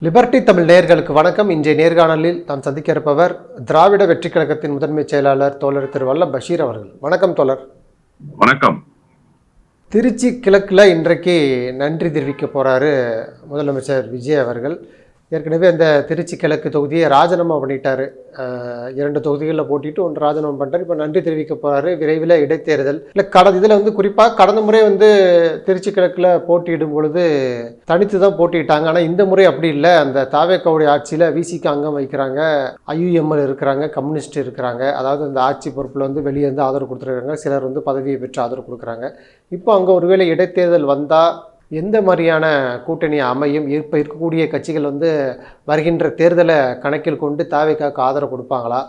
Liberty Tamil நேயர்களுக்கு வணக்கம். இன்றைய நேர்காணலில் நாம் சந்திக்க இருப்பவர் திராவிட வெற்றிக் கழகத்தின் முதன்மை செயலாளர் தோழர் திரு வல்ல பஷீர் அவர்கள். வணக்கம் தோழர். வணக்கம். திருச்சி கிழக்கில் இன்றைக்கு நன்றி தெரிவிக்க போகிறாரு முதலமைச்சர் விஜய் அவர்கள். ஏற்கனவே அந்த திருச்சி கிழக்கு தொகுதியை ராஜினாமா பண்ணிட்டார். 2 தொகுதிகளில் போட்டிட்டு 1 ராஜினாமா பண்ணிட்டார். இப்போ நன்றி தெரிவிக்க போகிறாரு. விரைவில் இடைத்தேர்தல் இல்லை இதில் குறிப்பாக கடந்த முறை திருச்சி கிழக்கில் போட்டியிடும் பொழுது தனித்து தான் போட்டிட்டாங்க. ஆனால் இந்த முறை அப்படி இல்லை. அந்த தாவேக்காவுடைய ஆட்சியில் விசிக்கு அங்கம் வைக்கிறாங்க, ஐயுஎம்எல் இருக்கிறாங்க, கம்யூனிஸ்ட் இருக்கிறாங்க. அதாவது அந்த ஆட்சி பொறுப்பில் வெளியே இருந்து ஆதரவு கொடுத்துருக்காங்க. சிலர் பதவியை பெற்று ஆதரவு கொடுக்குறாங்க. இப்போ அங்கே ஒருவேளை இடைத்தேர்தல் வந்தால் எந்த மாதிரியான கூட்டணி அமையும்? இப்போ இருக்கக்கூடிய கட்சிகள் வருகின்ற தேர்தலை கணக்கில் கொண்டு தாவேக்காவுக்கு ஆதரவு கொடுப்பாங்களா?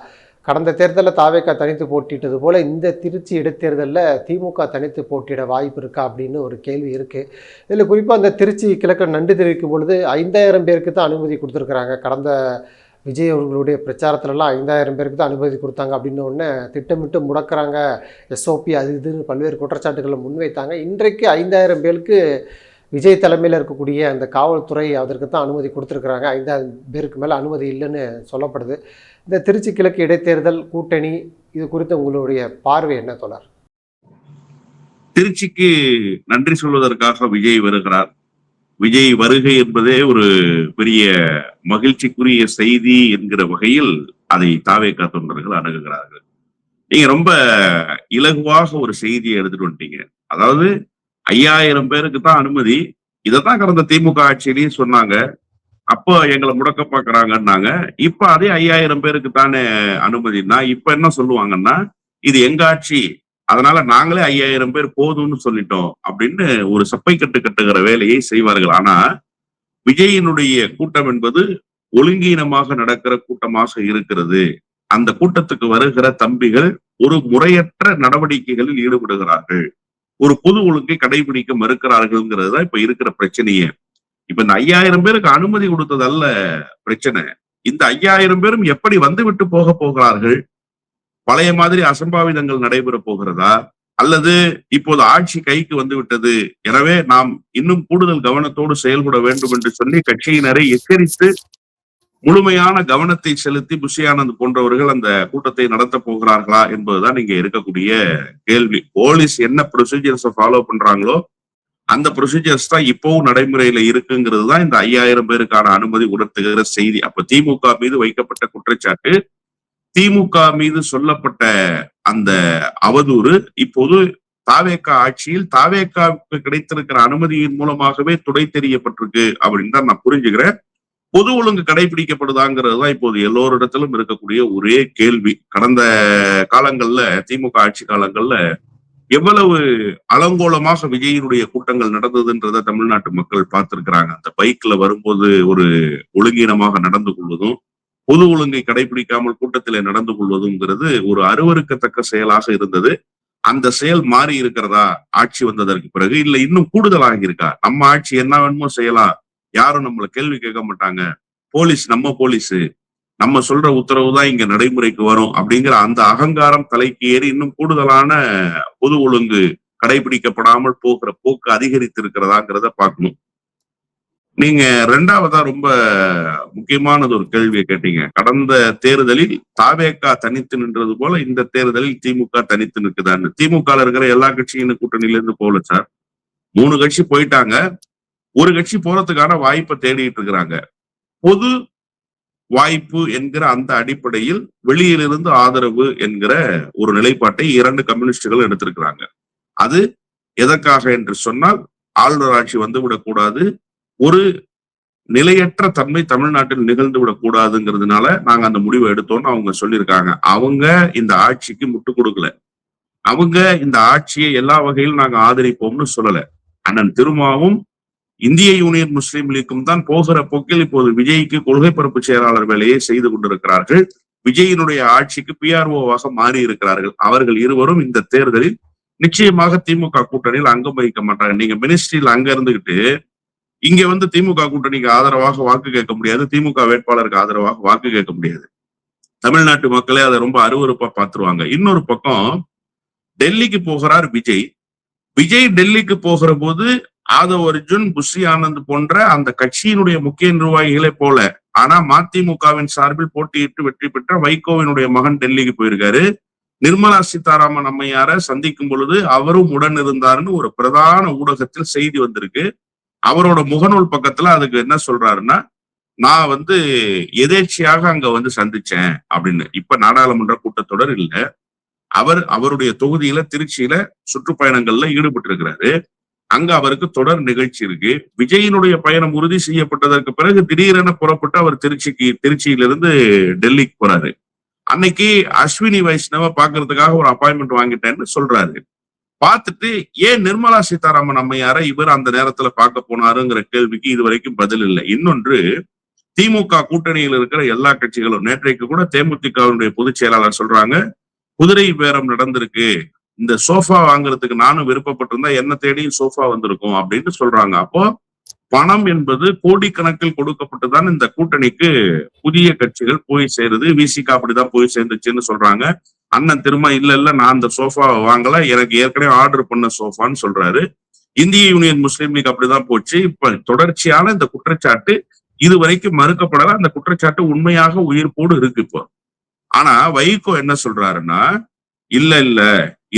கடந்த தேர்தலில் தாவேக்கா தனித்து போட்டிட்டது போல் இந்த திருச்சி இடைத்தேர்தலில் திமுக தனித்து போட்டியிட வாய்ப்பு இருக்கா அப்படின்னு ஒரு கேள்வி இருக்குது. இதில் குறிப்பாக அந்த திருச்சி கிழக்கு நன்றி தெரிவிக்கும் பொழுது 5000 பேருக்கு தான் அனுமதி கொடுத்துருக்குறாங்க. கடந்த விஜய் அவர்களுடைய பிரச்சாரத்துலலாம் 5000 பேருக்கு தான் அனுமதி கொடுத்தாங்க அப்படின்னு ஒன்று திட்டமிட்டு முடக்கிறாங்க, எஸ்ஓபி அது இதுன்னு பல்வேறு குற்றச்சாட்டுகளை முன்வைத்தாங்க. இன்றைக்கு 5000 பேருக்கு விஜய் தலைமையில் இருக்கக்கூடிய அந்த காவல்துறை அதற்கு தான் அனுமதி கொடுத்துருக்குறாங்க. 5000 பேருக்கு மேலே அனுமதி இல்லைன்னு சொல்லப்படுது. இந்த திருச்சி கிழக்கு இடைத்தேர்தல் கூட்டணி இது குறித்து உங்களுடைய பார்வை என்ன தோழர்? திருச்சிக்கு நன்றி சொல்வதற்காக விஜய் வருகிறார். விஜய் வருகை என்பதே ஒரு பெரிய மகிழ்ச்சிக்குரிய செய்தி என்கிற வகையில் அதை தாவேக்கா தொண்டர்கள் அணுகுகிறார்கள். நீங்க ரொம்ப இலகுவாக ஒரு செய்தியை எடுத்துட்டு வந்துட்டீங்க. அதாவது 5000 பேருக்கு தான் அனுமதி. இதைத்தான் கடந்த திமுக ஆட்சியிலையும் சொன்னாங்க. அப்போ எங்களை முடக்க பாக்குறாங்கன்னாங்க. இப்ப அதே 5000 பேருக்கு தானே அனுமதினா இப்ப என்ன சொல்லுவாங்கன்னா, இது எங்க ஆட்சி, அதனால நாங்களே 5000 பேர் போதும்னு சொல்லிட்டோம் அப்படின்னு ஒரு சப்பை கட்டுகிற வேலையை செய்வார்கள். ஆனா விஜயினுடைய கூட்டம் என்பது ஒழுங்கீனமாக நடக்கிற கூட்டமாக இருக்கிறது. அந்த கூட்டத்துக்கு வருகிற தம்பிகள் ஒரு முறையற்ற நடவடிக்கைகளில் ஈடுபடுகிறார்கள், ஒரு பொது ஒழுங்கை கடைபிடிக்க மறுக்கிறார்கள்ங்கிறது தான் இப்ப இருக்கிற பிரச்சனையே. இப்ப இந்த 5000 பேருக்கு அனுமதி கொடுத்தது அல்ல பிரச்சனை. இந்த 5000 பேரும் எப்படி வந்துவிட்டு போகிறார்கள்? பழைய மாதிரி அசம்பாவிதங்கள் நடைபெற போகிறதா? அல்லது இப்போது ஆட்சி கைக்கு வந்து விட்டது, எனவே நாம் இன்னும் கூடுதல் கவனத்தோடு செயல்பட வேண்டும் என்று சொல்லி கட்சியினரை எச்சரித்து முழுமையான கவனத்தை செலுத்தி புஷி ஆனந்த் போன்றவர்கள் அந்த கூட்டத்தை நடத்த போகிறார்களா என்பதுதான் இங்க இருக்கக்கூடிய கேள்வி. போலீஸ் என்ன ப்ரொசீஜர்ஸை ஃபாலோ பண்றாங்களோ அந்த ப்ரொசீஜர்ஸ் தான் இப்பவும் நடைமுறையில இருக்குங்கிறது தான் இந்த 5000 பேருக்கான அனுமதி உணர்த்துகிற செய்தி. அப்ப திமுக மீது வைக்கப்பட்ட குற்றச்சாட்டு, திமுக மீது சொல்லப்பட்ட அந்த அவதூறு இப்போது தாவேக்கா ஆட்சியில் தாவேக்காவுக்கு கிடைத்திருக்கிற அனுமதியின் மூலமாகவே துடை தெரியப்பட்டிருக்கு அப்படின்னு தான் நான் புரிஞ்சுக்கிறேன். பொது ஒழுங்கு கடைபிடிக்கப்படுதாங்கிறது தான் இப்போது எல்லோரிடத்திலும் இருக்கக்கூடிய ஒரே கேள்வி. கடந்த காலங்கள்ல திமுக ஆட்சி காலங்கள்ல எவ்வளவு அலங்கோலமாக விஜயினுடைய கூட்டங்கள் நடந்ததுன்றத தமிழ்நாட்டு மக்கள் பார்த்திருக்கிறாங்க. அந்த பைக்ல வரும்போது ஒரு ஒழுங்கீனமாக நடந்து கொள்வதும், பொது ஒழுங்கை கடைபிடிக்காமல் கூட்டத்திலே நடந்து கொள்வதுங்கிறது ஒரு அருவருக்கத்தக்க செயலாக இருந்தது. அந்த செயல் மாறி இருக்கிறதா ஆட்சி வந்ததற்கு பிறகு? இல்ல இன்னும் கூடுதலாகி இருக்கா? நம்ம ஆட்சி என்ன வேணுமோ செய்யலாம், யாரும் நம்மள கேள்வி கேட்க மாட்டாங்க, போலீஸ் நம்ம போலீஸ், நம்ம சொல்ற உத்தரவு தான் இங்க நடைமுறைக்கு வரும் அப்படிங்கிற அந்த அகங்காரம் தலைக்கு ஏறி இன்னும் கூடுதலான பொது ஒழுங்கு கடைபிடிக்கப்படாமல் போகிற போக்கு அதிகரித்து இருக்கிறதாங்கிறத பார்க்கணும். நீங்க 2வதா ரொம்ப முக்கியமானது ஒரு கேள்வியை கேட்டீங்க. கடந்த தேர்தலில் தாவேக்கா தனித்து நின்றது போல இந்த தேர்தலில் திமுக தனித்து நிற்குதான்னு. திமுக இருக்கிற எல்லா கட்சியின் கூட்டணியில இருந்து போல சார், 3 கட்சி போயிட்டாங்க, ஒரு கட்சி போறதுக்கான வாய்ப்பை தேடிட்டு இருக்கிறாங்க. பொது வாய்ப்பு என்கிற அந்த அடிப்படையில் வெளியிலிருந்து ஆதரவு என்கிற ஒரு நிலைப்பாட்டை 2 கம்யூனிஸ்டுகள் எடுத்திருக்கிறாங்க. அது எதற்காக என்று சொன்னால், ஆளுநர் ஆட்சி வந்துவிடக் கூடாது, ஒரு நிலையற்ற தன்மை தமிழ்நாட்டில் நிகழ்ந்து விடக்கூடாதுங்கிறதுனால நாங்க அந்த முடிவை எடுத்தோம்னு அவங்க சொல்லியிருக்காங்க. அவங்க இந்த ஆட்சிக்கு முட்டு கொடுக்கல, அவங்க இந்த ஆட்சியை எல்லா வகையிலும் நாங்க ஆதரிப்போம்னு சொல்லல. அண்ணன் திருமாவும் இந்திய யூனியன் முஸ்லீம் லீக்கும் தான் போகிற போக்கில் இப்போது விஜய்க்கு கொள்கை பரப்பு செயலாளர் வேலையை செய்து கொண்டிருக்கிறார்கள். விஜயினுடைய ஆட்சிக்கு பிஆர்ஓவாக மாறி இருக்கிறார்கள். அவர்கள் இருவரும் இந்த தேர்தலில் நிச்சயமாக திமுக கூட்டணியில் அங்கம் வகிக்க மாட்டாங்க. நீங்க மினிஸ்ட்ரியில் அங்க இருந்துகிட்டு இங்க திமுக கூட்டணிக்கு ஆதரவாக வாக்கு கேட்க முடியாது, திமுக வேட்பாளருக்கு ஆதரவாக வாக்கு கேட்க முடியாது. தமிழ்நாட்டு மக்களே அதை ரொம்ப அருவருப்பா பார்த்துருவாங்க. இன்னொரு பக்கம் டெல்லிக்கு போகிறார் விஜய். விஜய் டெல்லிக்கு போகிற போது ஆதவ் அர்ஜுன், புஷி ஆனந்த் போன்ற அந்த கட்சியினுடைய முக்கிய நிர்வாகிகளை போல. ஆனா மதிமுகவின் சார்பில் போட்டியிட்டு வெற்றி பெற்ற வைகோவினுடைய மகன் டெல்லிக்கு போயிருக்காரு. நிர்மலா சீதாராமன் அம்மையார சந்திக்கும் பொழுது அவரும் உடன் இருந்தாருன்னு ஒரு பிரதான ஊடகத்தில் செய்தி வந்திருக்கு. அவரோட முகநூல் பக்கத்துல அதுக்கு என்ன சொல்றாருன்னா, நான் எதேர்ச்சியாக அங்க சந்திச்சேன் அப்படின்னு. இப்ப நாடாளுமன்ற கூட்டத்தொடர் இல்ல, அவருடைய தொகுதியில திருச்சியில சுற்றுப்பயணங்கள்ல ஈடுபட்டு இருக்கிறாரு. அங்க அவருக்கு தொடர் நிகழ்ச்சி இருக்கு. விஜயினுடைய பயணம் உறுதி செய்யப்பட்டதற்கு பிறகு திடீரென புறப்பட்டு அவர் திருச்சியிலிருந்து டெல்லிக்கு போறாரு. அன்னைக்கு அஸ்வினி வைஷ்ணவ பாக்குறதுக்காக ஒரு அப்பாயின்மெண்ட் வாங்கிட்டேன்னு சொல்றாரு. பார்த்துட்டு ஏன் நிர்மலா சீதாராமன் அம்மையார இவர் அந்த நேரத்துல பார்க்க போனாருங்கிற கேள்விக்கு இதுவரைக்கும் பதில் இல்லை. இன்னொன்று, திமுக கூட்டணியில் இருக்கிற எல்லா கட்சிகளும் நேற்றைக்கு கூட தேமுதிகவினுடைய பொதுச் செயலாளர் சொல்றாங்க, குதிரை பேரம் நடந்திருக்கு, இந்த சோஃபா வாங்குறதுக்கு நானும் விருப்பப்பட்டிருந்தா என்ன தேடியும் சோஃபா வந்திருக்கும் அப்படின்னு சொல்றாங்க. அப்போ பணம் என்பது கோடிக்கணக்கில் கொடுக்கப்பட்டுதான் இந்த கூட்டணிக்கு புதிய கட்சிகள் போய் சேருது. விசிக அப்படிதான் போய் சேர்ந்துச்சுன்னு சொல்றாங்க. அண்ணன் திரும்ப இல்ல நான் அந்த சோஃபா வாங்கல, எனக்கு ஏற்கனவே ஆர்டர் பண்ண சோஃபான்னு சொல்றாரு. இந்திய யூனியன் முஸ்லீம் லீக் அப்படிதான் போச்சு. இப்ப தொடர்ச்சியான இந்த குற்றச்சாட்டு இதுவரைக்கும் மறுக்கப்படல. அந்த குற்றச்சாட்டு உண்மையாக உயிர்ப்போடு இருக்கு இப்போ. ஆனா வைகோ என்ன சொல்றாருன்னா, இல்ல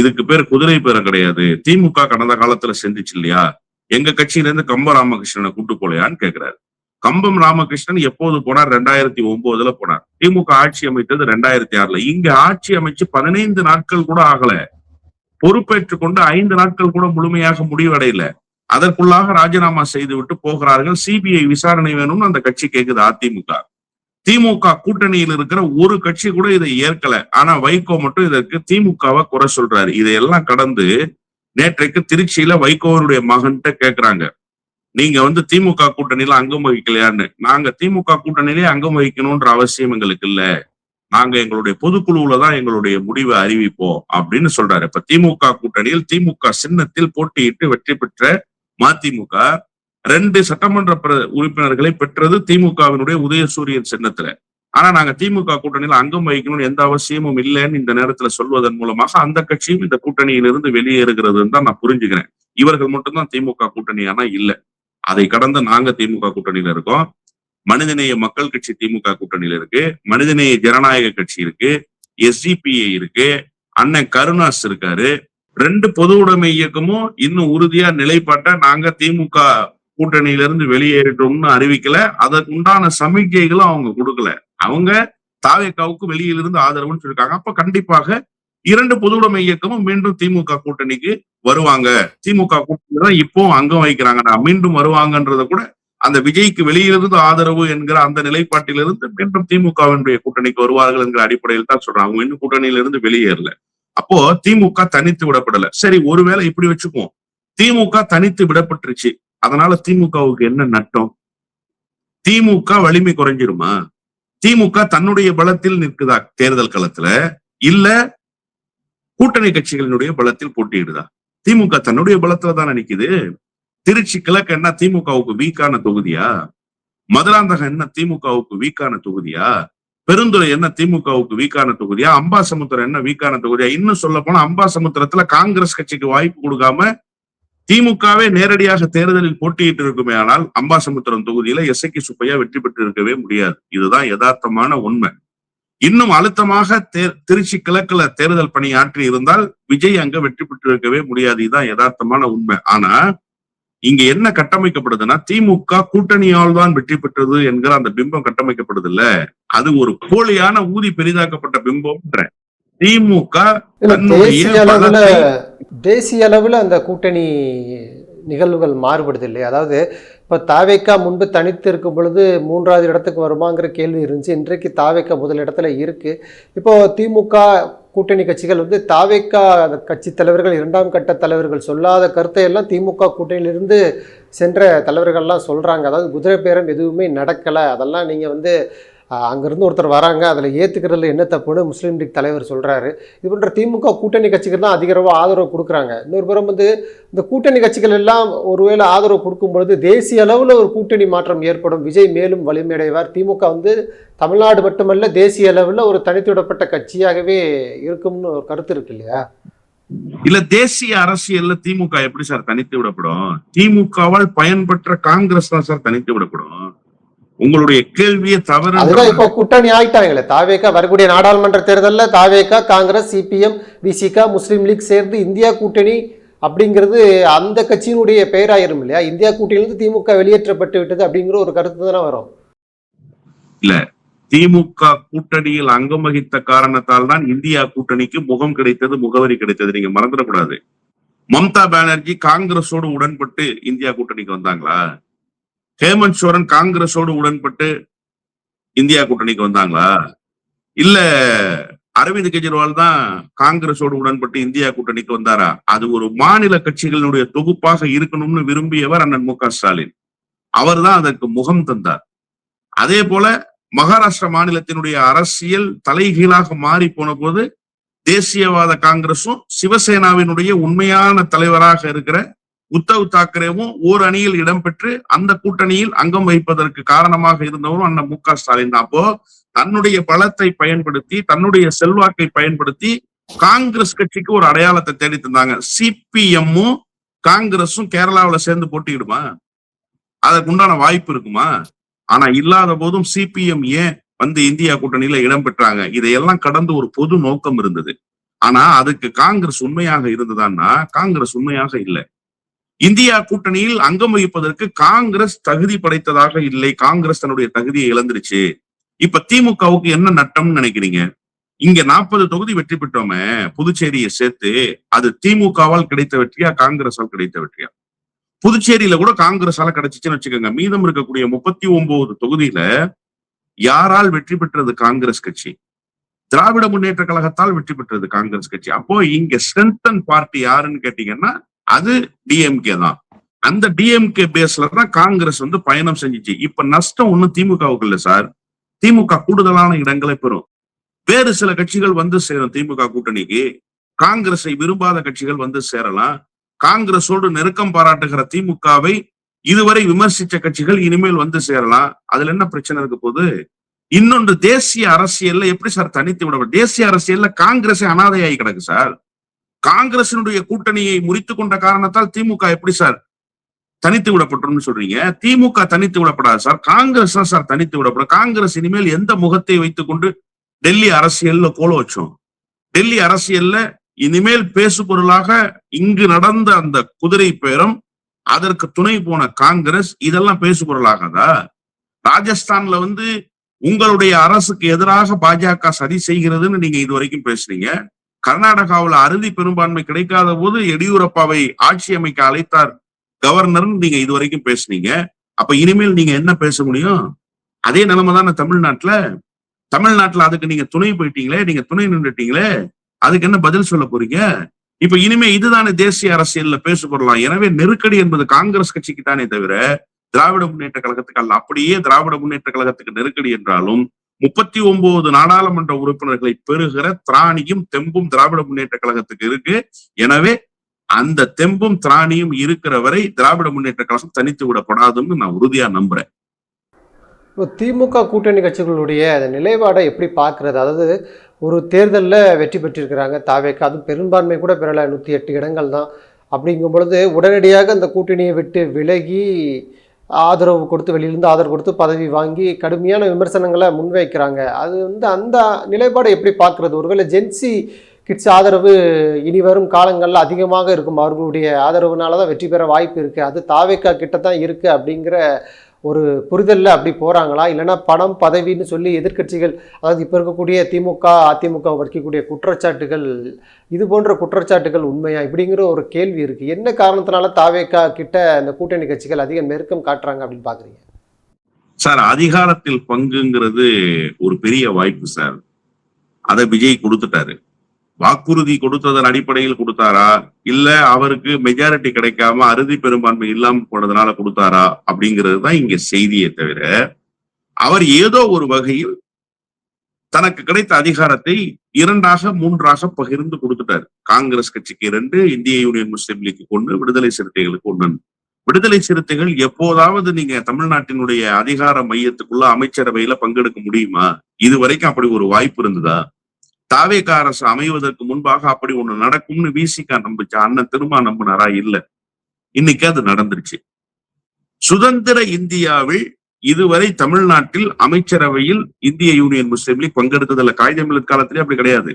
இதுக்கு பேர் குதிரை பேரம் கிடையாது, திமுக கடந்த காலத்துல செஞ்சுச்சு இல்லையா, எங்க கட்சியில இருந்து கம்ப ராமகிருஷ்ணனை கூட்டு போலையான்னு கேக்குறாரு. கம்பம் ராமகிருஷ்ணன் எப்போது போனார்? 2009 போனார். திமுக ஆட்சி அமைத்தது 2006. இங்க ஆட்சி அமைச்சு 15 நாட்கள் கூட ஆகல. பொறுப்பேற்றுக் கொண்டு 5 நாட்கள் கூட முழுமையாக முடிவடையல. அதற்குள்ளாக ராஜினாமா செய்து விட்டு போகிறார்கள். சிபிஐ விசாரணை வேணும்னு அந்த கட்சி கேக்குது அதிமுக. திமுக கூட்டணியில் இருக்கிற ஒரு கட்சி கூட இதை ஏற்கல. ஆனா வைகோ மட்டும் இதற்கு திமுகவை குறை சொல்றாரு. இதையெல்லாம் கடந்து நேற்றைக்கு திருச்சியில வைகோவனுடைய மகன்கிட்ட கேக்குறாங்க, நீங்க திமுக கூட்டணியில அங்கம் வகிக்கலையான்னு. நாங்க திமுக கூட்டணியிலே அங்கம் வகிக்கணும்ன்ற அவசியம் எங்களுக்கு இல்ல, நாங்க எங்களுடைய பொதுக்குழுவுல தான் எங்களுடைய முடிவை அறிவிப்போம் அப்படின்னு சொல்றாரு. இப்ப திமுக கூட்டணியில் திமுக சின்னத்தில் போட்டியிட்டு வெற்றி பெற்ற மதிமுக 2 சட்டமன்ற உறுப்பினர்களை பெற்றது திமுகவினுடைய உதயசூரியன் சின்னத்துல. ஆனா நாங்க திமுக கூட்டணியில அங்கம் வகிக்கணும்னு எந்த அவசியமும் இல்லைன்னு இந்த நேரத்துல சொல்வதன் மூலமாக அந்த கட்சியும் இந்த கூட்டணியிலிருந்து வெளியேறுகிறதுன்னு தான் நான் புரிஞ்சுக்கிறேன். இவர்கள் மட்டும்தான் திமுக கூட்டணி ஆனா இல்ல. அதை கடந்து நாங்க திமுக கூட்டணியில இருக்கோம். மனிதநேய மக்கள் கட்சி திமுக கூட்டணியில இருக்கு, மனிதநேய ஜனநாயக கட்சி இருக்கு, எஸ்டிபிஐ இருக்கு, அண்ணன் கருணாஸ் இருக்காரு. 2 பொது உடைமை இயக்கமும் இன்னும் உறுதியா நிலைப்பாட்டா நாங்க திமுக கூட்டணியிலிருந்து வெளியேறிட்டோம்னு அறிவிக்கல. அதற்கு உண்டான சமிக்கைகளும் அவங்க கொடுக்கல. அவங்க தாவேக்காவுக்கு வெளியிலிருந்து ஆதரவுன்னு சொல்லிருக்காங்க. அப்ப கண்டிப்பாக 2 பொது உடைமை இயக்கமும் மீண்டும் திமுக கூட்டணிக்கு வருவாங்க. திமுக கூட்டணி தான் இப்போ அங்கம் வகிக்கிறாங்க, மீண்டும் வருவாங்கன்றத கூட அந்த விஜய்க்கு வெளியிலிருந்து ஆதரவு என்கிற அந்த நிலைப்பாட்டிலிருந்து மீண்டும் திமுகவினுடைய கூட்டணிக்கு வருவார்கள் என்கிற அடிப்படையில் தான் சொல்றாங்க. அவங்க இன்னும் கூட்டணியிலிருந்து வெளியேறல. அப்போ திமுக தனித்து விடப்படல. சரி, ஒருவேளை இப்படி வச்சுக்குவோம், திமுக தனித்து விடப்பட்டுருச்சு, அதனால திமுகவுக்கு என்ன நட்டம்? திமுக வலிமை குறைஞ்சிருமா? திமுக தன்னுடைய பலத்தில் நிற்குதா தேர்தல் களத்துல, இல்ல கூட்டணி கட்சிகளினுடைய பலத்தில் போட்டியிடுதா? திமுக தன்னுடைய பலத்துல தானே நிக்குது. திருச்சி கிழக்கு என்ன திமுகவுக்கு வீக்கான தொகுதியா? மதுராந்தகம் என்ன திமுகவுக்கு வீக்கான தொகுதியா? பெருந்துறை என்ன திமுகவுக்கு வீக்கான தொகுதியா? அம்பாசமுத்திரம் என்ன வீக்கான தொகுதியா? இன்னும் சொல்ல போனா அம்பாசமுத்திரத்துல காங்கிரஸ் கட்சிக்கு வாய்ப்பு கொடுக்காம திமுகவே நேரடியாக தேர்தலில் போட்டியிட்டு இருக்குமே, ஆனால் அம்பாசமுத்திரம் தொகுதியில எஸ்ஐக்கு சுப்பையா வெற்றி பெற்று இருக்கவே முடியாது. இதுதான் யதார்த்தமான உண்மை. இன்னும் அழுத்தமாக திருச்சி கிழக்குல தேர்தல் பணியாற்றி இருந்தால் விஜய் அங்க வெற்றி பெற்று இருக்கவே முடியாது. இதுதான் யதார்த்தமான உண்மை. ஆனா இங்க என்ன கட்டமைக்கப்படுதுன்னா, திமுக கூட்டணியால் தான் வெற்றி பெற்றது என்கிற அந்த பிம்பம் கட்டமைக்கப்படுது இல்ல, அது ஒரு போலியான ஊதி பெரிதாக்கப்பட்ட பிம்பம். திமுக தேசிய அளவுல அந்த கூட்டணி நிகழ்வுகள் மாறுபடுது இல்லையா? அதாவது இப்ப தாவேக்கா முன்பு தனித்து இருக்கும் பொழுது 3வது இடத்துக்கு வருமாங்கிற கேள்வி இருந்துச்சு. இன்றைக்கு தாவேக்கா முதல் இடத்துல இருக்கு. இப்போ திமுக கூட்டணி கட்சிகள் தாவேக்கா கட்சி தலைவர்கள் 2ஆம் கட்ட தலைவர்கள் சொல்லாத கருத்தை எல்லாம் திமுக கூட்டணியிலிருந்து சென்ற தலைவர்கள்லாம் சொல்றாங்க. அதாவது குதிரை பேரம் எதுவுமே நடக்கலை, அதெல்லாம் நீங்க அங்கிருந்து ஒருத்தர் வராங்க, அதில் ஏற்றுக்கிறதுல என்ன தப்புன்னு முஸ்லீம் லீக் தலைவர் சொல்கிறாரு. இது போன்ற திமுக கூட்டணி கட்சிகள் தான் அதிகமாக ஆதரவு கொடுக்குறாங்க. இன்னொரு புறம் இந்த கூட்டணி கட்சிகள் எல்லாம் ஒருவேளை ஆதரவு கொடுக்கும்பொழுது தேசிய அளவில் ஒரு கூட்டணி மாற்றம் ஏற்படும், விஜய் மேலும் வலிமையடைவார், திமுக தமிழ்நாடு மட்டுமல்ல தேசிய அளவில் ஒரு தனித்துவிடப்பட்ட கட்சியாகவே இருக்கும்னு ஒரு கருத்து இருக்கு இல்லையா? இல்ல தேசிய அரசியல்ல திமுக எப்படி சார் தனித்து விடப்படும்? திமுகவால் பயன்பெற்ற காங்கிரஸ் தான் சார் தனித்து விடப்படும். உங்களுடைய கேள்வியே தவறு. அதுதான் இப்போ கூட்டணி ஆயிட்டாங்களே. தாவேகா வரக்கூடிய நாடாளுமன்ற தேர்தலில் தாவேகா, காங்கிரஸ், சிபிஎம், விசிகா, முஸ்லீம் லீக் சேர்ந்து இந்தியா கூட்டணி அப்படிங்கிறது அந்த கட்சியினுடைய பெயராயிரும் இல்லையா? இந்தியா கூட்டணியிலிருந்து திமுக வெளியேற்றப்பட்டு விட்டது அப்படிங்கிற ஒரு கருத்து தானே வரும். இல்ல, திமுக கூட்டணியில் அங்கம் வகித்த காரணத்தால் தான் இந்தியா கூட்டணிக்கு முகம் கிடைத்தது, முகவரி கிடைத்தது. நீங்க மறந்துடக்கூடாது. மம்தா பானர்ஜி காங்கிரஸோடு உடன்பட்டு இந்தியா கூட்டணிக்கு வந்தாங்களா? ஹேமந்த் சோரன் காங்கிரஸோடு உடன்பட்டு இந்தியா கூட்டணிக்கு வந்தாங்களா? இல்ல அரவிந்த் கெஜ்ரிவால் தான் காங்கிரஸோடு உடன்பட்டு இந்தியா கூட்டணிக்கு வந்தாரா? அது ஒரு மாநில கட்சிகளுடைய தொகுப்பாக இருக்கணும்னு விரும்பியவர் அண்ணன் மு.க. ஸ்டாலின். அவர் தான் அதற்கு முகம் தந்தார். அதே போல மகாராஷ்டிரா மாநிலத்தினுடைய அரசியல் தலைகீழாக மாறி போன போது தேசியவாத காங்கிரசும் சிவசேனாவினுடைய உண்மையான தலைவராக இருக்கிற உத்தவ் தாக்கரேவும் ஓர் அணியில் இடம்பெற்று அந்த கூட்டணியில் அங்கம் வகிப்பதற்கு காரணமாக இருந்தவரும் அண்ணன் மு.க. ஸ்டாலின் தான். அப்போ தன்னுடைய பலத்தை பயன்படுத்தி, தன்னுடைய செல்வாக்கை பயன்படுத்தி காங்கிரஸ் கட்சிக்கு ஒரு அடையாளத்தை தேடி தந்தாங்க. சிபிஎம்மும் காங்கிரஸும் கேரளாவில சேர்ந்து போட்டியிடுமா? அதற்கு உண்டான வாய்ப்பு இருக்குமா? ஆனா இல்லாத போதும் சிபிஎம் ஏன் வந்து இந்தியா கூட்டணியில இடம்பெற்றாங்க? இதையெல்லாம் கடந்து ஒரு பொது நோக்கம் இருந்தது. ஆனா அதுக்கு காங்கிரஸ் உண்மையாக இருந்ததான்னா காங்கிரஸ் உண்மையாக இல்லை. இந்தியா கூட்டணியில் அங்கம் வகிப்பதற்கு காங்கிரஸ் தகுதி படைத்ததாக இல்லை. காங்கிரஸ் தன்னுடைய தகுதியை இழந்துருச்சு. இப்ப திமுகவுக்கு என்ன நட்டம்னு நினைக்கிறீங்க? இங்க 40 தொகுதி வெற்றி பெற்றோமே, புதுச்சேரியை சேர்த்து, அது திமுகவால் கிடைத்த வெற்றியா காங்கிரஸால் கிடைத்த வெற்றியா? புதுச்சேரியில கூட காங்கிரஸால கிடைச்சிச்சுன்னு வச்சுக்கோங்க. மீதம் இருக்கக்கூடிய 39 தொகுதியில யாரால் வெற்றி பெற்றது? காங்கிரஸ் கட்சி. திராவிட முன்னேற்ற கழகத்தால் வெற்றி பெற்றது காங்கிரஸ் கட்சி. அப்போ இங்க ஸ்ட்ரென்தன் பார்ட்டி யாருன்னு கேட்டீங்கன்னா அது டிஎம்கே தான். அந்த டிஎம்கே பேஸ்ல தான் காங்கிரஸ் வந்து பயணம் செஞ்சிச்சு. இப்ப நஷ்டம் ஒண்ணும் திமுகவுக்கு இல்ல சார். திமுக கூடுதலான இடங்களை பெறும். வேறு சில கட்சிகள் வந்து சேரும் திமுக கூட்டணிக்கு. காங்கிரஸை விரும்பாத கட்சிகள் வந்து சேரலாம். காங்கிரஸோடு நெருக்கம் பாராட்டுகிற திமுகவை இதுவரை விமர்சிச்ச கட்சிகள் இனிமேல் வந்து சேரலாம். அதுல என்ன பிரச்சனை இருக்க போது? இன்னொன்று, தேசிய அரசியல்ல எப்படி சார் தனித்து விட? தேசிய அரசியல்ல காங்கிரஸே அனாதையாகி கிடக்கு சார். காங்கிரசினுடைய கூட்டணியை முறித்து கொண்ட காரணத்தால் திமுக எப்படி சார் தனித்து விடப்பட்டோம்னு சொல்றீங்க? திமுக தனித்து விடப்படாது சார், காங்கிரஸ் தான் சார் தனித்து விடப்படும். காங்கிரஸ் இனிமேல் எந்த முகத்தை வைத்துக் கொண்டு டெல்லி அரசியல்ல கோல வச்சோம்? டெல்லி அரசியல்ல இனிமேல் பேசு பொருளாக இங்கு நடந்த அந்த குதிரை பேரம், அதற்கு துணை போன காங்கிரஸ், இதெல்லாம் பேசு பொருளாகாதா? ராஜஸ்தான்ல வந்து உங்களுடைய அரசுக்கு எதிராக பாஜக சதி செய்கிறதுன்னு நீங்க இது வரைக்கும் பேசுறீங்க. கர்நாடகாவில் அறுதி பெரும்பான்மை கிடைக்காத போது எடியூரப்பாவை ஆட்சி அமைக்க அழைத்தார் கவர்னர்னு நீங்க இது வரைக்கும் பேசுனீங்க. அப்ப இனிமேல் நீங்க என்ன பேச முடியும்? அதே நிலைமை தானே தமிழ்நாட்டுல அதுக்கு நீங்க துணை போயிட்டீங்களே, நீங்க துணை நின்றுட்டீங்களே, அதுக்கு என்ன பதில் சொல்ல போறீங்க? இப்ப இனிமே இதுதானே தேசிய அரசியல்ல பேச போடலாம். எனவே நெருக்கடி என்பது காங்கிரஸ் கட்சிக்கு தானே தவிர திராவிட முன்னேற்ற கழகத்துக்கு அல்ல. அப்படியே திராவிட முன்னேற்ற கழகத்துக்கு நெருக்கடி என்றாலும் 39 நாடாளுமன்ற உறுப்பினர்களை பெறுகிற திராணியும் தெம்பும் திராவிட முன்னேற்ற கழகத்துக்கு இருக்கு. எனவே அந்த தெம்பும் திராணியும் இருக்கிற வரை திராவிட முன்னேற்ற கழகம் தனித்து விடப்படாதுன்னு நான் உறுதியா நம்புறேன். இப்போ திமுக கூட்டணி கட்சிகளுடைய அந்த நிலைப்பாடை எப்படி பார்க்கறது? அதாவது ஒரு தேர்தலில் வெற்றி பெற்றிருக்கிறாங்க தாவேக்கா, அதுவும் பெரும்பான்மை கூட பெறலை, 108 இடங்கள் தான். அப்படிங்கும் பொழுது உடனடியாக அந்த கூட்டணியை விட்டு விலகி ஆதரவு கொடுத்து, வெளியிலிருந்து ஆதரவு கொடுத்து பதவி வாங்கி கடுமையான விமர்சனங்களை முன்வைக்கிறாங்க. அது வந்து அந்த நிலைப்பாடை எப்படி பார்க்கறது? ஒருவேளை ஜென்சி கிட்ஸ் ஆதரவு இனி வரும் காலங்களில் அதிகமாக இருக்கும், அவர்களுடைய ஆதரவுனால தான் வெற்றி பெற வாய்ப்பு இருக்குது, அது தாவேக்கா கிட்ட தான் இருக்குது அப்படிங்கிற ஒரு புரிதலில் அப்படி போகிறாங்களா? இல்லைனா பணம் பதவின்னு சொல்லி எதிர்க்கட்சிகள், அதாவது இப்போ இருக்கக்கூடிய திமுக அதிமுக வைக்கக்கூடிய குற்றச்சாட்டுகள், இது போன்ற குற்றச்சாட்டுகள் உண்மையா இப்படிங்கிற ஒரு கேள்வி இருக்குது. என்ன காரணத்தினால தாவேக்கா கிட்ட இந்த கூட்டணி கட்சிகள் அதிக நெருக்கம் காட்டுறாங்க அப்படின்னு பார்க்குறீங்க? சார், அதிகாரத்தில் பங்குங்கிறது ஒரு பெரிய வாய்ப்பு சார். அதை விஜய் கொடுத்துட்டாரு. வாக்குறுதி கொடுத்ததன் அடிப்படையில் கொடுத்தாரா, இல்ல அவருக்கு மெஜாரிட்டி கிடைக்காம அறுதி பெரும்பான்மை இல்லாம போனதுனால கொடுத்தாரா அப்படிங்கிறது தான் இங்க செய்தியே தவிர, அவர் ஏதோ ஒரு வகையில் தனக்கு கிடைத்த அதிகாரத்தை 2ஆக 3ஆக பகிர்ந்து கொடுத்துட்டாரு. காங்கிரஸ் கட்சிக்கு 2, இந்திய யூனியன் முஸ்லீம் லீக் 1, விடுதலை சிறுத்தைகளுக்கு 1. விடுதலை சிறுத்தைகள் எப்போதாவது நீங்க தமிழ்நாட்டினுடைய அதிகார மையத்துக்குள்ள அமைச்சரவையில பங்கெடுக்க முடியுமா? இது வரைக்கும் அப்படி ஒரு வாய்ப்பு இருந்ததா? தாவேகா அரசு அமைவதற்கு முன்பாக அப்படி ஒண்ணு நடக்கும்னு விசிகா நம்புச்சா? அண்ணன் திருமா நம்பினாரா? இல்ல. இன்னைக்கு அது நடந்துருச்சு. சுதந்திர இந்தியாவில் இதுவரை தமிழ்நாட்டில் அமைச்சரவையில் இந்திய யூனியன் முஸ்லீம் லீக் பங்கெடுத்ததில்ல. காகிதம் இல்லத்து காலத்திலே அப்படி கிடையாது.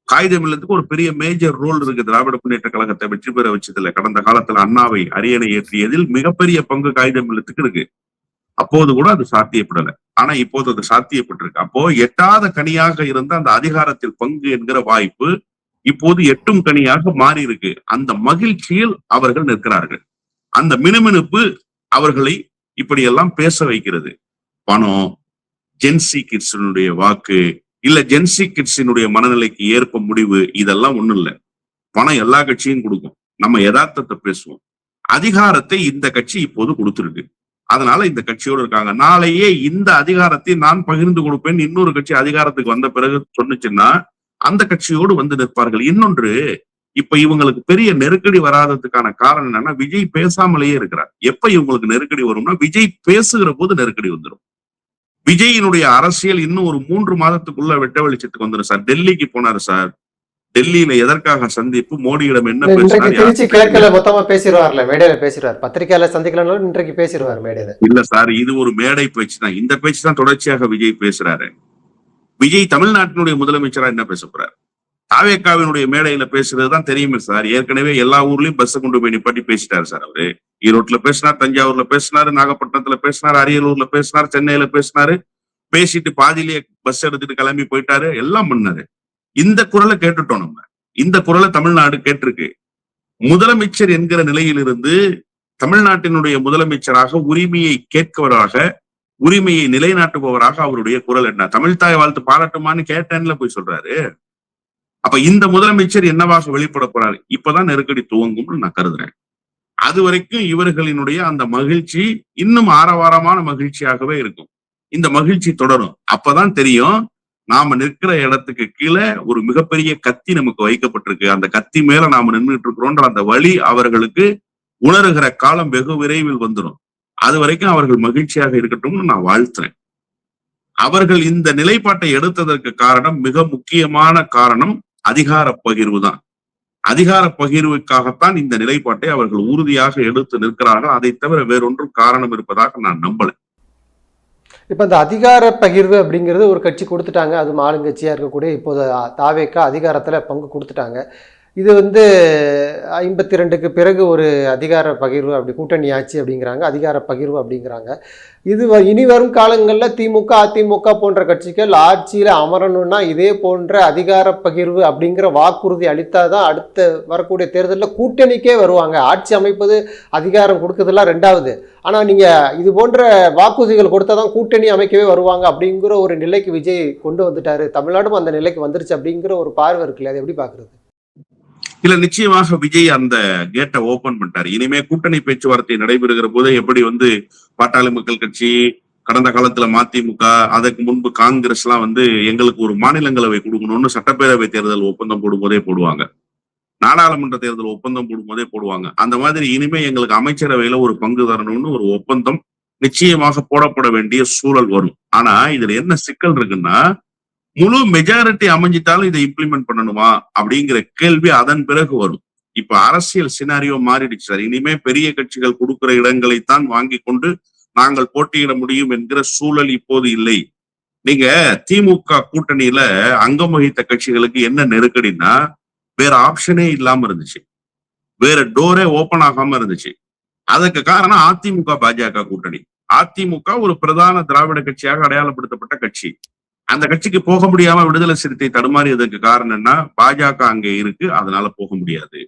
காகிதம் இல்லத்துக்கு ஒரு பெரிய மேஜர் ரோல் இருக்கு. திராவிட முன்னேற்ற கழகத்தை வெற்றி பெற வச்சதுல, கடந்த காலத்துல அண்ணாவை அரியணை ஏற்றியதில் மிகப்பெரிய பங்கு காகிதம் இல்லத்துக்கு இருக்கு. அப்போது கூட அது சாத்தியப்படல. ஆனா இப்போது அது சாத்தியப்பட்டிருக்கு. அப்போ எட்டாத கனியாக இருந்த அந்த அதிகாரத்தில் பங்கு என்கிற வாய்ப்பு இப்போது எட்டும் கனியாக மாறி இருக்கு. அந்த மகிழ்ச்சியில் அவர்கள் நிற்கிறார்கள். அந்த மினுமினுப்பு அவர்களை இப்படியெல்லாம் பேச வைக்கிறது. பணம், ஜென்சி கிட்ஸினுடைய வாக்கு, இல்ல ஜென்சி கிட்ஸினுடைய மனநிலைக்கு ஏற்ப முடிவு, இதெல்லாம் ஒண்ணும் இல்ல. பணம் எல்லா கட்சியும் கொடுக்கும். நம்ம யதார்த்தத்தை பேசுவோம். அதிகாரத்தை இந்த கட்சி இப்போது கொடுத்திருக்கு. அதனால இந்த கட்சியோடு இருக்காங்க. நாளையே இந்த அதிகாரத்தை நான் பகிர்ந்து கொடுப்பேன் இன்னொரு கட்சி அதிகாரத்துக்கு வந்த பிறகு சொன்னுச்சுன்னா அந்த கட்சியோடு வந்து நிற்பார்கள். இன்னொன்று, இப்ப இவங்களுக்கு பெரிய நெருக்கடி வராததுக்கான காரணம் என்னன்னா, விஜய் பேசாமலேயே இருக்கிறார். எப்ப இவங்களுக்கு நெருக்கடி வரும்னா, விஜய் பேசுகிற போது நெருக்கடி வந்துடும். விஜயினுடைய அரசியல் இன்னும் ஒரு 3 மாதத்துக்குள்ள வெட்ட வெளிச்சத்துக்கு வந்துடும் சார். டெல்லிக்கு போனாரு சார். டெல்லியில எதற்காக சந்திப்பு, மோடியிடம் என்ன பேசினார்? திருச்சி கிழக்குல மொத்தமா பேசிடுவார்ல, மேடையில பேசிடுவார். பத்திரிகையால சந்திக்கலாம் இன்றைக்கு பேசிடுவார் மேடையில. இல்ல சார், இது ஒரு மேடை பேச்சு தான். இந்த பேச்சு தான் தொடர்ச்சியாக விஜய் பேசுறாரு. விஜய் தமிழ்நாட்டினுடைய முதலமைச்சரா என்ன பேச போறாரு? தாவேகாவினுடைய மேடையில பேசுறதுதான் தெரியுமே சார். ஏற்கனவே எல்லா ஊர்லயும் பஸ் கொண்டு போய் நிப்பாட்டி பேசிட்டாரு சார். அவரு ஈரோட்ல பேசினார், தஞ்சாவூர்ல பேசினாரு, நாகப்பட்டினத்துல பேசினாரு, அரியலூர்ல பேசினாரு, சென்னையில பேசினாரு. பேசிட்டு பாதியிலேயே பஸ் எடுத்துட்டு கிளம்பி போயிட்டாரு. எல்லாம் பண்ணாரு. இந்த குரலை கேட்டுட்டோம் நம்ம. இந்த குரலை தமிழ்நாடு கேட்டிருக்கு. முதலமைச்சர் என்கிற நிலையிலிருந்து தமிழ்நாட்டினுடைய முதலமைச்சராக உரிமையை கேட்பவராக, உரிமையை நிலைநாட்டுபவராக அவருடைய குரல் என்ன? தமிழ்தாய் வாழ்த்து பாராட்டுமான்னு கேட்டேன்ல போய் சொல்றாரு. அப்ப இந்த முதலமைச்சர் என்னவாக வெளிப்பட போறாரு? இப்பதான் நெருக்கடி துவங்கும்னு நான் கருதுறேன். அது வரைக்கும் இவர்களினுடைய அந்த மகிழ்ச்சி இன்னும் ஆரவாரமான மகிழ்ச்சியாகவே இருக்கும். இந்த மகிழ்ச்சி தொடரும். அப்பதான் தெரியும், நாம நிற்கிற இடத்துக்கு கீழே ஒரு மிகப்பெரிய கத்தி நமக்கு வைக்கப்பட்டிருக்கு. அந்த கத்தி மேல நாம நின்றுட்டு இருக்கிறோன்ற அந்த வழி அவர்களுக்கு உணர்கிற காலம் வெகு விரைவில் வந்துடும். அது வரைக்கும் அவர்கள் மகிழ்ச்சியாக இருக்கட்டும்னு நான் வாழ்த்துறேன். அவர்கள் இந்த நிலைப்பாட்டை எடுத்ததற்கு காரணம், மிக முக்கியமான காரணம் அதிகார பகிர்வு தான். அதிகார பகிர்வுக்காகத்தான் இந்த நிலைப்பாட்டை அவர்கள் உறுதியாக எடுத்து நிற்கிறார்கள். அதை தவிர வேறொன்றும் காரணம் இருப்பதாக நான் நம்பல. இப்ப இந்த அதிகார பகிர்வு அப்படிங்கிறது ஒரு கட்சி கொடுத்துட்டாங்க. அது ஆளுங்கட்சியா இருக்கக்கூடிய இப்போது தாவேகா அதிகாரத்துல பங்கு கொடுத்துட்டாங்க. இது 52க்கு பிறகு ஒரு அதிகார பகிர்வு, அப்படி கூட்டணி ஆட்சி அப்படிங்கிறாங்க, அதிகார பகிர்வு அப்படிங்கிறாங்க. இது இனி வரும் காலங்களில் திமுக, அதிமுக போன்ற கட்சிகள் ஆட்சியில் அமரணும்னா இதே போன்ற அதிகார பகிர்வு அப்படிங்கிற வாக்குறுதி அளித்தாதான் அடுத்த வரக்கூடிய தேர்தலில் கூட்டணிக்கே வருவாங்க. ஆட்சி அமைப்பது, அதிகாரம் கொடுக்கறதெல்லாம் ரெண்டாவது. ஆனால் நீங்கள் இது போன்ற வாக்குறுதிகள் கொடுத்தா தான் கூட்டணி அமைக்கவே வருவாங்க அப்படிங்கிற ஒரு நிலைக்கு விஜய் கொண்டு வந்துட்டாரு. தமிழ்நாடும் அந்த நிலைக்கு வந்துருச்சு அப்படிங்கிற ஒரு பார்வை இருக்குல்ல, அதை எப்படி பார்க்குறது? இல்ல, நிச்சயமாக விஜய் அந்த கேட்டை ஓபன் பண்ணிட்டாரு. இனிமே கூட்டணி பேச்சுவார்த்தை நடைபெறுகிற போது எப்படி பாட்டாளி மக்கள் கட்சி, கடந்த காலத்துல மதிமுக, அதற்கு முன்பு காங்கிரஸ் எல்லாம் எங்களுக்கு ஒரு மாநிலங்களவை கொடுக்கணும்னு சட்டப்பேரவை தேர்தல் ஒப்பந்தம் போடும்போதே போடுவாங்க, நாடாளுமன்ற தேர்தல் ஒப்பந்தம் போடும்போதே போடுவாங்க. அந்த மாதிரி இனிமே எங்களுக்கு அமைச்சரவையில ஒரு பங்கு தரணும்னு ஒரு ஒப்பந்தம் நிச்சயமாக போடப்பட வேண்டிய சூழல் வரும். ஆனா இதுல என்ன சிக்கல் இருக்குன்னா, முழு மெஜாரிட்டி அமைஞ்சிட்டாலும் இதை இம்ப்ளிமெண்ட் பண்ணணுமா அப்படிங்கிற கேள்வி அதன் பிறகு வரும். இப்ப அரசியல் சினாரியோ மாறிடுச்சு சார். இனிமே பெரிய கட்சிகள் கொடுக்கிற இடங்களைத்தான் வாங்கி கொண்டு நாங்கள் போட்டியிட முடியும் என்கிற சூழல் இப்போது இல்லை. நீங்க திமுக கூட்டணியில அங்கம் வகித்த கட்சிகளுக்கு என்ன நெருக்கடினா, வேற ஆப்ஷனே இல்லாம இருந்துச்சு, வேற டோரே ஓபன் ஆகாம இருந்துச்சு. அதுக்கு காரணம் அதிமுக பாஜக கூட்டணி. அதிமுக ஒரு பிரதான திராவிட கட்சியாக அடையாளப்படுத்தப்பட்ட கட்சி. அந்த கட்சிக்கு போக முடியாம விடுதலை சிறுத்தை தடுமாறியதற்கு காரணம் என்ன? பாஜக அங்கே இருக்கு, அதனால போக முடியாது.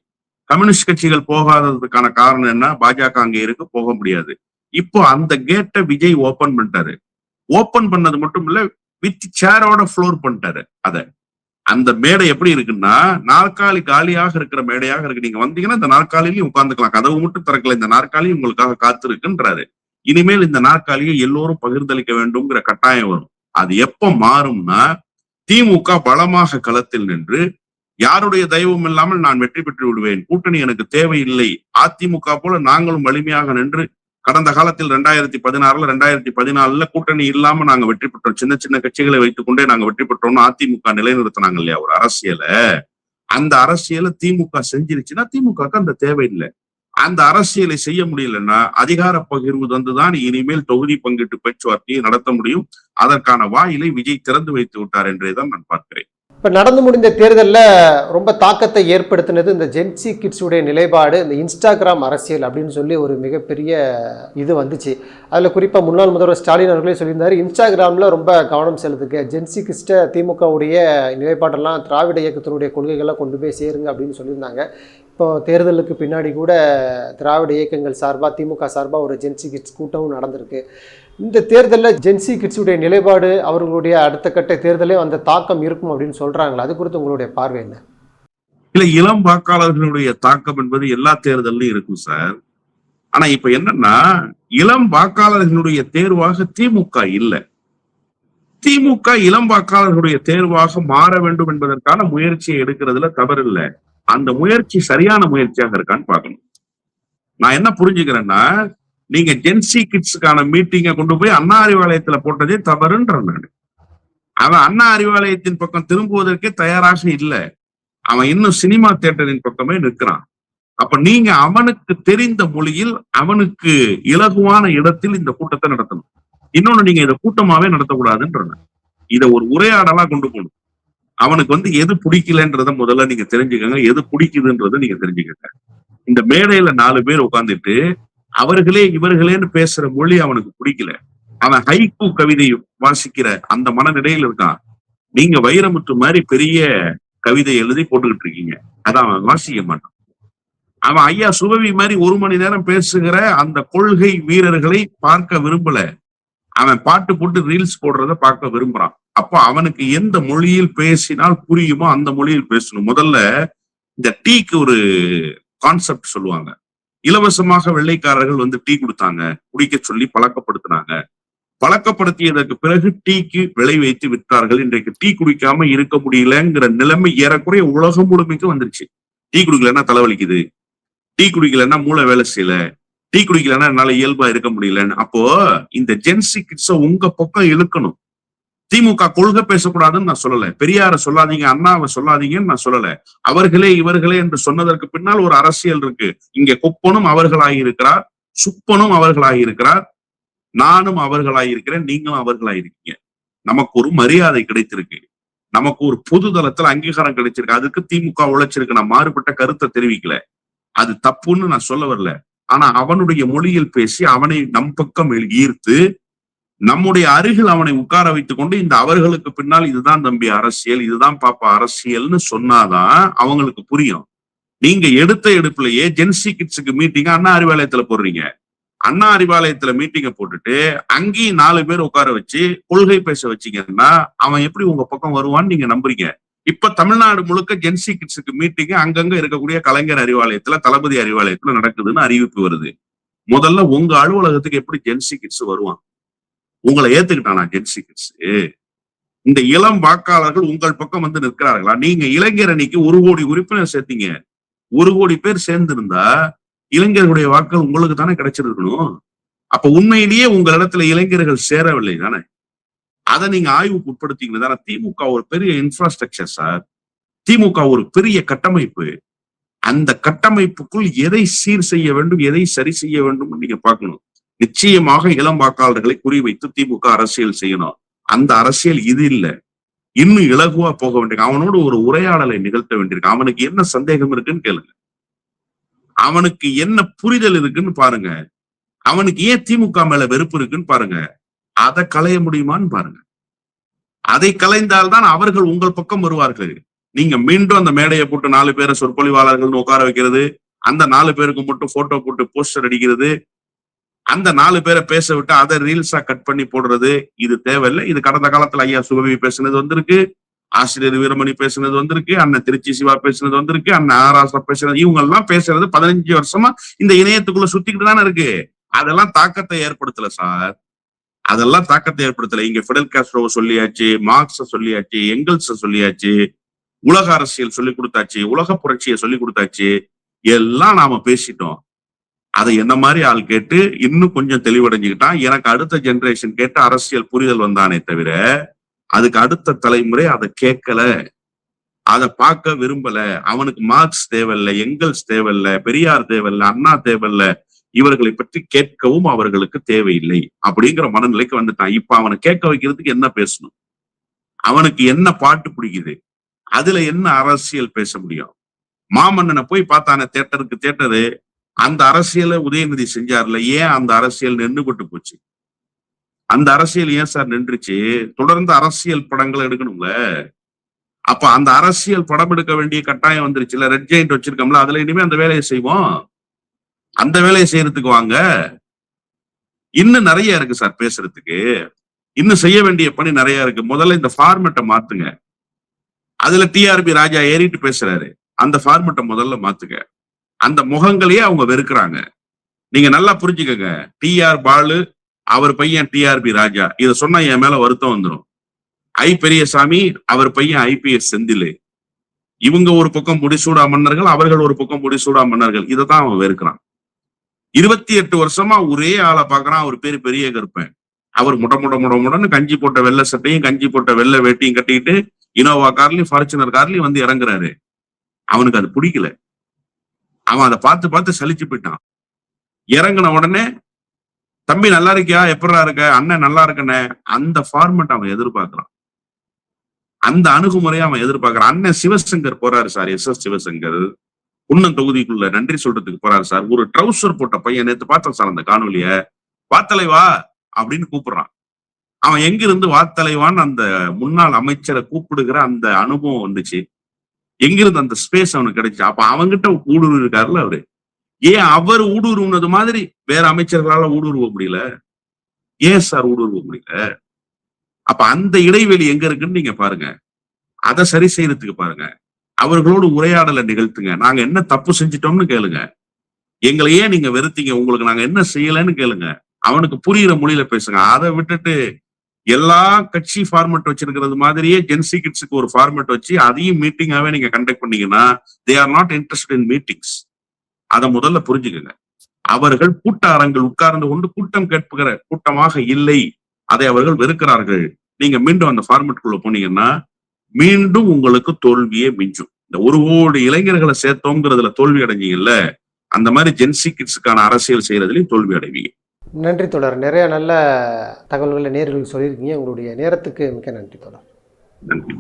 கம்யூனிஸ்ட் கட்சிகள் போகாததுக்கான காரணம் என்ன? பாஜக அங்கே இருக்கு, போக முடியாது. இப்போ அந்த கேட்டை விஜய் ஓபன் பண்ணிட்டாரு. ஓபன் பண்ணது மட்டும் இல்ல, வித் சேரோட ஃப்ளோர் பண்ணிட்டாரு. அந்த மேடை எப்படி இருக்குன்னா, நாற்காலி காலியாக இருக்கிற மேடையாக இருக்கு. நீங்க வந்தீங்கன்னா இந்த நாற்காலிலையும் உட்கார்ந்துக்கலாம், கதவு மட்டும் திறக்கல, இந்த நாற்காலி உங்களுக்காக காத்திருக்குன்றாரு. இனிமேல் இந்த நாற்காலியை எல்லோரும் பகிர்ந்தளிக்க வேண்டும்ங்கிற கட்டாயம் வரும். அது எப்ப மாறும்னா, திமுக பலமாக களத்தில் நின்று யாருடைய தயவும் இல்லாமல் நான் வெற்றி பெற்று விடுவேன், கூட்டணி எனக்கு தேவையில்லை, அதிமுக போல நாங்களும் வலிமையாக நின்று கடந்த காலத்தில் 2016 2014 கூட்டணி இல்லாம நாங்க வெற்றி பெற்றோம், சின்ன சின்ன கட்சிகளை வைத்துக்கொண்டே நாங்க வெற்றி பெற்றோம்னு அதிமுக நிலைநிறுத்தினாங்க இல்லையா ஒரு அரசியலை. அந்த அரசியலை திமுக செஞ்சிருச்சுன்னா திமுகக்கு அந்த தேவையில்லை. அந்த அரசியலை செய்ய முடியலன்னா அதிகார பகிர்வு வந்துதான் இனிமேல் தொகுதி பங்கீட்டு பேச்சுவார்த்தையை நடத்த முடியும். அதற்கான வாயிலை விஜய் திறந்து வைத்து விட்டார் என்றேதான் நான் பார்க்கிறேன். இப்போ நடந்து முடிந்த தேர்தலில் ரொம்ப தாக்கத்தை ஏற்படுத்தினது இந்த ஜென்சி கிட்ஸுடைய நிலைப்பாடு, இந்த இன்ஸ்டாகிராம் அரசியல் அப்படின்னு சொல்லி ஒரு மிகப்பெரிய இது வந்துச்சு. அதில் குறிப்பாக முன்னாள் முதல்வர் ஸ்டாலின் அவர்களே சொல்லியிருந்தார், இன்ஸ்டாகிராமில் ரொம்ப கவனம் செலுத்துங்க, ஜென்சி கிட்ஸ்ட்டை திமுகவுடைய நிலைப்பாடெல்லாம் திராவிட இயக்கத்தினுடைய கொள்கைகள்லாம் கொண்டு போய் சேருங்க அப்படின்னு சொல்லியிருந்தாங்க. இப்போ தேர்தலுக்கு பின்னாடி கூட திராவிட இயக்கங்கள் சார்பாக திமுக சார்பாக ஒரு ஜென்சி கிட்ஸ் கூட்டமும் நடந்திருக்கு. இந்த தேர்தலில் ஜென்சி கிட்ஸுடைய நிலைப்பாடு அவர்களுடைய அடுத்த கட்ட தேர்தலே அந்த தாக்கம் இருக்கும் அப்படின்னு சொல்றாங்களா? அது குறித்து உங்களுடைய பார்வை என்ன? இல்ல, இளம் வாக்காளர்களுடைய தாக்கம் என்பது எல்லா தேர்தலையும் இருக்கும் சார். ஆனா இப்ப என்னன்னா, இளம் வாக்காளர்களுடைய தேர்வாக திமுக இல்லை. திமுக இளம் வாக்காளர்களுடைய தேர்வாக மாற வேண்டும் என்பதற்கான முயற்சியை எடுக்கிறதுல தவறு இல்லை. அந்த முயற்சி சரியான முயற்சியாக இருக்கான்னு பார்க்கணும். நான் என்ன புரிஞ்சுக்கிறேன்னா, நீங்க ஜென்சி கிட்ஸுக்கான மீட்டிங்கை கொண்டு போய் அண்ணா அறிவாலயத்துல போட்டதே தவறுன்ற நான். அவன் அண்ணா அறிவாலயத்தின் பக்கம் திரும்புவதற்கே தயாராக இல்லை. அவன் இன்னும் சினிமா தியேட்டரின் பக்கமே நிற்கிறான். அப்ப நீங்க அவனுக்கு தெரிந்த மொழியில் அவனுக்கு இலகுவான இடத்தில் இந்த கூட்டத்தை நடத்தணும். இன்னொன்னு, நீங்க இதை கூட்டமாவே நடத்தக்கூடாதுன்ற இதை ஒரு உரையாடலா கொண்டு போகணும். அவனுக்கு எது பிடிக்கலன்றத முதல்ல நீங்க தெரிஞ்சுக்கங்க, எது பிடிக்குதுன்றத நீங்க தெரிஞ்சுக்கங்க. இந்த மேடையில 4 பேர் உட்கார்ந்துட்டு அவர்களே இவர்களேன்னு பேசுற மொழி அவனுக்கு பிடிக்கல. அவன் ஹைக்கூ கவிதை வாசிக்கிற அந்த மனநிலையில் இருக்கான். நீங்க வைரமுத்து மாதிரி பெரிய கவிதை எழுதி போட்டுக்கிட்டு இருக்கீங்க, அதை அவன் வாசிக்க மாட்டான். அவன் ஐயா சுபவி மாதிரி 1 மணி நேரம் பேசுகிற அந்த கொள்கை வீரர்களை பார்க்க விரும்பல. அவன் பாட்டு போட்டு ரீல்ஸ் போடுறத பார்க்க விரும்புறான். அப்போ அவனுக்கு எந்த மொழியில் பேசினால் புரியுமோ அந்த மொழியில் பேசணும். முதல்ல இந்த டீக்கு ஒரு கான்செப்ட் சொல்லுவாங்க. இலவசமாக வெள்ளைக்காரர்கள் டீ கொடுத்தாங்க, குடிக்க சொல்லி பழக்கப்படுத்தினாங்க. பழக்கப்படுத்தியதற்கு பிறகு டீக்கு விலை வைத்து விற்றார்கள். இன்றைக்கு டீ குடிக்காம இருக்க முடியலங்கிற நிலைமை ஏறக்குறைய உலகம் முழுமைக்கு வந்துருச்சு. டீ குடிக்கலன்னா தலைவலிக்குது, டீ குடிக்கலன்னா மூளை வேலை செய்யல, டீ குடிக்கலன்னா என்னால இயல்பா இருக்க முடியலன்னு. அப்போ இந்த ஜென்சி கிட்ஸ உங்க பக்கம் இழுக்கணும். திமுக கொள்கை பேசக்கூடாதுன்னு நான் சொல்லல, பெரியார சொல்லாதீங்க, அண்ணாவை சொல்லாதீங்கன்னு நான் சொல்லல. அவர்களே இவர்களே என்று சொன்னதற்கு பின்னால் ஒரு அரசியல் இருக்கு. இங்க கொப்பனும் அவர்களாயிருக்கிறார், சுப்பனும் அவர்களாயிருக்கிறார், நானும் அவர்களாயிருக்கிறேன், நீங்களும் அவர்களாயிருக்கீங்க. நமக்கு ஒரு மரியாதை கிடைத்திருக்கு, நமக்கு ஒரு பொது தளத்துல அங்கீகாரம் கிடைச்சிருக்கு. அதுக்கு திமுக உழைச்சிருக்கு. நான் மாறுபட்ட கருத்தை தெரிவிக்கல, அது தப்புன்னு நான் சொல்ல வரல. ஆனா அவனுடைய மொழியில் பேசி அவனை நம் பக்கம் ஈர்த்து நம்முடைய அருகில் அவனை உட்கார வைத்துக் கொண்டு இந்த அவர்களுக்கு பின்னால் இதுதான் தம்பி அரசியல், இதுதான் பாப்பா அரசியல்னு சொன்னாதான் அவங்களுக்கு புரியும். நீங்க எடுத்த எடுப்புலயே ஜென்சி கிட்ஸுக்கு மீட்டிங் அண்ணா அறிவாலயத்துல போடுறீங்க. அண்ணா அறிவாலயத்துல மீட்டிங்கை போட்டுட்டு அங்கேயும் 4 பேர் உட்கார வச்சு கொள்கை பேச வச்சீங்கன்னா அவன் எப்படி உங்க பக்கம் வருவான்னு நீங்க நம்புறீங்க. இப்ப தமிழ்நாடு முழுக்க ஜென்சி கிட்ஸுக்கு மீட்டிங் அங்கங்க இருக்கக்கூடிய கலைஞர் அறிவாலயத்துல, தளபதி அறிவாலயத்துல நடக்குதுன்னு அறிவிப்பு வருது. முதல்ல உங்க அலுவலகத்துக்கு எப்படி ஜென்சி கிட்ஸ் வருவான்? உங்களை ஏத்துக்கிட்டானா ஜென்சி கிட்ஸ்? இந்த இளம் வாக்காளர்கள் உங்கள் பக்கம் நிற்கிறார்களா? நீங்க இளைஞர் அணிக்கு 1 கோடி உறுப்பினர் சேர்த்தீங்க. 1 கோடி பேர் சேர்ந்திருந்தா இளைஞர்களுடைய வாக்கள் உங்களுக்கு தானே கிடைச்சிருக்கணும். அப்ப உண்மையிலேயே உங்களிடத்துல இளைஞர்கள் சேரவில்லை தானே? அதை நீங்க ஆய்வுக்கு உட்படுத்தீங்க தானே? திமுக ஒரு பெரிய இன்ஃப்ராஸ்ட்ரக்சர் சார். திமுக ஒரு பெரிய கட்டமைப்பு. அந்த கட்டமைப்புக்குள் எதை சீர் செய்ய வேண்டும், எதை சரி செய்ய வேண்டும் நீங்க பார்க்கணும். நிச்சயமாக இளம் வாக்காளர்களை குறிவைத்து திமுக அரசியல் செய்யணும். அந்த அரசியல் இது இல்ல. இன்னும் இலகுவா போக வேண்டிய, அவனோடு ஒரு உரையாடலை நிகழ்த்த வேண்டியிருக்கு. அவனுக்கு என்ன சந்தேகம் இருக்குன்னு கேளுங்க, அவனுக்கு என்ன புரிதல் இருக்குன்னு பாருங்க, அவனுக்கு ஏன் திமுக மேல வெறுப்பு இருக்குன்னு பாருங்க. அதை களைய முடியுமான்னு பாருங்க. அதை கலைந்தால்தான் அவர்கள் உங்கள் பக்கம் வருவார்கள். நீங்க மீண்டும் அந்த மேடையை போட்டு 4 பேரை சொற்பொழிவாளர்கள் உட்கார வைக்கிறது, அந்த 4 பேருக்கு மட்டும் போட்டோ போட்டு போஸ்டர் அடிக்கிறது, அந்த 4 பேரை பேச விட்டு அதை ரீல்ஸா கட் பண்ணி போடுறது, இது தேவையில்லை. இது கடந்த காலத்துல ஐயா சுபவி பேசுனது வந்திருக்கு, ஆசிரியர் வீரமணி பேசுனது வந்திருக்கு, அண்ணன் திருச்சி சிவா பேசுனது வந்திருக்கு, அண்ணன் ஆராசா பேசுனது, இவங்க எல்லாம் பேசுறது 15 வருஷமா இந்த இணையத்துக்குள்ள சுத்திக்கிட்டு தானே இருக்கு. அதெல்லாம் தாக்கத்தை ஏற்படுத்தல சார், அதெல்லாம் தாக்கத்தை ஏற்படுத்தல. இங்க ஃபிடல் காஸ்ட்ரோவை சொல்லியாச்சு, மார்க்ஸ சொல்லியாச்சு, எங்கல்ஸ சொல்லியாச்சு, உலக அரசியல் சொல்லி கொடுத்தாச்சு, உலக புரட்சியை சொல்லி கொடுத்தாச்சு, எல்லாம் நாம பேசிட்டோம். அதை என்ன மாதிரி ஆள் கேட்டு இன்னும் கொஞ்சம் தெளிவடைஞ்சுக்கிட்டான். எனக்கு அடுத்த ஜெனரேஷன் கேட்டு அரசியல் புரிதல் வந்தானே தவிர அதுக்கு அடுத்த தலைமுறை அதை கேட்கல, அதை பார்க்க விரும்பல. அவனுக்கு மார்க்ஸ் தேவையில்ல, எங்கல்ஸ் தேவையில்ல, பெரியார் தேவையில்ல, அண்ணா தேவையில்ல, இவர்களை பற்றி கேட்கவும் அவர்களுக்கு தேவையில்லை அப்படிங்கிற மனநிலைக்கு வந்துட்டான். இப்ப அவனை கேட்க வைக்கிறதுக்கு என்ன பேசணும், அவனுக்கு என்ன பாட்டு பிடிக்குது, அதுல என்ன அரசியல் பேச முடியும்? மாமன்னனை போய் பார்த்தானே தேட்டருக்கு தேட்டரு, அந்த அரசியலை உதயநிதி செஞ்சார்ல, ஏன் அந்த அரசியல் நின்றுபட்டு போச்சு? அந்த அரசியல் ஏன் சார் நின்றுச்சு? தொடர்ந்து அரசியல் படங்களை எடுக்கணும்ல. அப்ப அந்த அரசியல் படம் எடுக்க வேண்டிய கட்டாயம் வந்துருச்சுல. ரெட் ஜெயிண்ட் வச்சிருக்கோம்ல, அதுல இனிமே அந்த வேலையை செய்வோம். அந்த வேலையை செய்யறதுக்கு வாங்க. இன்னும் நிறைய இருக்கு சார் பேசுறதுக்கு, இன்னும் செய்ய வேண்டிய பணி நிறைய இருக்கு. முதல்ல இந்த ஃபார்மேட்டை மாத்துங்க. அதுல டிஆர்பி ராஜா ஏறிட்டு பேசுறாரு, அந்த ஃபார்மேட்டை முதல்ல மாத்துங்க. அந்த முகங்களையே அவங்க வெறுக்கிறாங்க. நீங்க நல்லா புரிஞ்சுக்கங்க. டிஆர் பாலு, அவர் பையன் டிஆர்பி ராஜா, இத சொன்னா என் மேல வருத்தம் வந்துடும். ஐ பெரியசாமி, அவர் பையன் ஐபிஎஸ் செந்தில், இவங்க ஒரு பக்கம் முடிசூடா மன்னர்கள், அவர்கள் ஒரு பக்கம் முடிசூடா மன்னர்கள். இதைத்தான் அவன் வெறுக்கிறான். 28 வருஷமா ஒரே ஆளை பாக்குறான். அவர் பேரு பெரிய கருப்பன். அவர் முடன்னு கஞ்சி போட்ட வெள்ளை சட்டையும் கஞ்சி போட்ட வெள்ளை வேட்டியும் கட்டிக்கிட்டு இனோவா கார்லயும் ஃபார்ச்சுனர் கார்லயும் வந்து இறங்குறாரு. அவனுக்கு அது பிடிக்கல. அவன் அதை பார்த்து பார்த்து சலிச்சு போயிட்டான். இறங்கின உடனே தம்பி நல்லா இருக்கியா, எப்படா இருக்க, அண்ணன் நல்லா இருக்கனே, அந்த ஃபார்மேட் அவன் எதிர்பார்க்கிறான். அந்த அணுகுமுறையை அவன் எதிர்பார்க்கிறான். அண்ணன் சிவசங்கர் போறாரு சார், எஸ் சிவசங்கர் குன்னம் தொகுதிக்குள்ள நன்றி சொல்றதுக்கு போறாரு சார். ஒரு ட்ரௌசர் போட்ட பையன் நேத்து பார்த்தேன் சார் அந்த காணொலிய. வாத்தலைவா அப்படின்னு கூப்பிடுறான். அவன் எங்கிருந்து வாத்தலைவான்னு அந்த முன்னாள் அமைச்சரை கூப்பிடுகிற அந்த அனுபவம் வந்துச்சு. எங்கிருந்து அந்த ஸ்பேஸ் அவனுக்கு கிடைச்சு. அப்ப அவன்கிட்ட ஊடுருவி இருக்காருல்ல அவரு. ஏன் அவர் ஊடுருவுனது மாதிரி வேற அமைச்சர்களால ஊடுருவ முடியல? ஏன் சார் ஊடுருவ முடியல? அப்ப அந்த இடைவெளி எங்க இருக்குன்னு நீங்க பாருங்க. அதை சரி செய்யறதுக்கு பாருங்க. அவர்களோடு உரையாடலை நிகழ்த்துங்க. நாங்க என்ன தப்பு செஞ்சிட்டோம்னு கேளுங்க. எங்களை ஏன் நீங்க வெறுத்தீங்க, உங்களுக்கு நாங்க என்ன செய்யலன்னு கேளுங்க. அவனுக்கு புரியுற மொழியில பேசுங்க. அதை விட்டுட்டு எல்லா கட்சி ஃபார்மேட் வச்சிருக்கிறது மாதிரியே ஜென்சி கிட்ஸுக்கு ஒரு ஃபார்மேட் வச்சு அதையும் மீட்டிங்காவே நீங்க கண்டக்ட் பண்ணீங்கன்னா they are not interested in meetings. அதை முதல்ல புரிஞ்சுக்கங்க. அவர்கள் கூட்ட அரங்கில் உட்கார்ந்து கொண்டு கூட்டம் கேட்புகிற கூட்டமாக இல்லை. அதை அவர்கள் வெறுக்கிறார்கள். நீங்க மீண்டும் அந்த ஃபார்மேட்டுக்குள்ள போனீங்கன்னா மீண்டும் உங்களுக்கு தோல்வியே மிஞ்சும். இந்த 1 கோடி இளைஞர்களை சேர்த்தோங்கிறதுல தோல்வி அடைஞ்சீங்கல்ல, அந்த மாதிரி ஜென்சி கிட்ஸுக்கான அரசியல் செய்யறதுலயும் தோல்வி அடைவீங்க. நன்றி தொடர். நிறைய நல்ல தகவல்களை நேயர்களுக்கு சொல்லியிருக்கீங்க. உங்களுடைய நேரத்துக்கு மிக்க நன்றி தொடர். நன்றி.